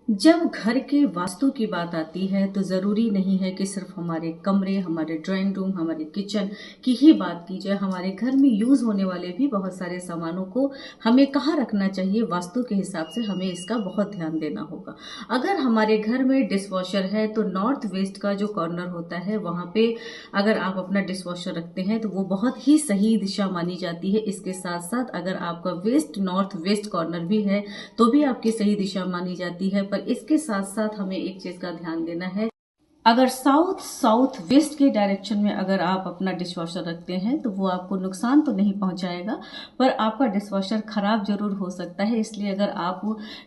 जब घर के वास्तु की बात आती है तो ज़रूरी नहीं है कि सिर्फ हमारे कमरे, हमारे ड्राइंग रूम, हमारे किचन की ही बात की जाए। हमारे घर में यूज़ होने वाले भी बहुत सारे सामानों को हमें कहाँ रखना चाहिए, वास्तु के हिसाब से हमें इसका बहुत ध्यान देना होगा। अगर हमारे घर में डिशवॉशर है तो नॉर्थ वेस्ट का जो कॉर्नर होता है वहाँ पे अगर आप अपना डिशवॉशर रखते हैं तो वो बहुत ही सही दिशा मानी जाती है। इसके साथ साथ अगर आपका वेस्ट नॉर्थ वेस्ट कॉर्नर भी है तो भी आपकी सही दिशा मानी जाती है। पर इसके साथ साथ हमें एक चीज का ध्यान देना है, अगर साउथ साउथ वेस्ट के डायरेक्शन में अगर आप अपना डिशवॉशर रखते हैं तो वो आपको नुकसान तो नहीं पहुंचाएगा, पर आपका डिशवॉशर खराब जरूर हो सकता है। इसलिए अगर आप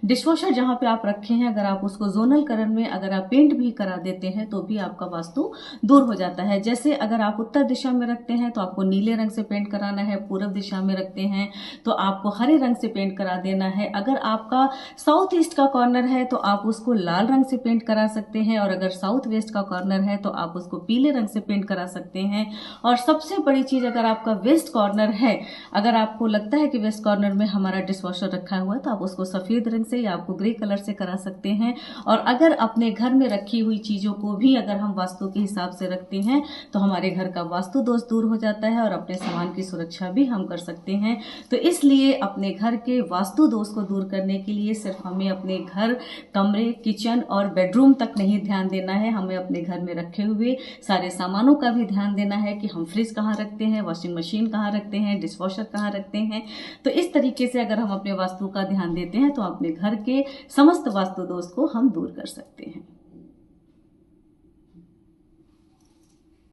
डिशवॉशर जहां पे आप रखे हैं अगर आप उसको जोनल कलर में अगर आप पेंट भी करा देते हैं तो भी आपका वास्तु दूर हो जाता है। जैसे अगर आप उत्तर दिशा में रखते हैं तो आपको नीले रंग से पेंट कराना है, पूर्व दिशा में रखते हैं तो आपको हरे रंग से पेंट करा देना है। अगर आपका साउथ ईस्ट का कॉर्नर है तो आप उसको लाल रंग से पेंट करा सकते हैं, और अगर साउथ वेस्ट का कॉर्नर है तो आप उसको पीले रंग से पेंट करा सकते हैं। और सबसे बड़ी चीज, अगर आपका वेस्ट कॉर्नर है, अगर आपको लगता है कि वेस्ट कॉर्नर में हमारा डिशवॉशर रखा हुआ है तो आप उसको सफेद रंग से या आपको ग्रे कलर से करा सकते हैं। और अगर अपने घर में रखी हुई चीजों को भी अगर हम वास्तु के हिसाब से रखते हैं तो हमारे घर का वास्तु दोष दूर हो जाता है और अपने सामान की सुरक्षा भी हम कर सकते हैं। तो इसलिए अपने घर के वास्तु दोष को दूर करने के लिए सिर्फ हमें अपने घर, कमरे, किचन और बेडरूम तक नहीं ध्यान देना है, हमें अपने घर में रखे हुए सारे सामानों का भी ध्यान देना है कि हम फ्रिज कहाँ रखते हैं, वॉशिंग मशीन कहाँ रखते हैं, डिशवॉशर कहाँ रखते हैं। तो इस तरीके से अगर हम अपने वास्तु का ध्यान देते हैं तो अपने घर के समस्त वास्तु दोष को हम दूर कर सकते हैं।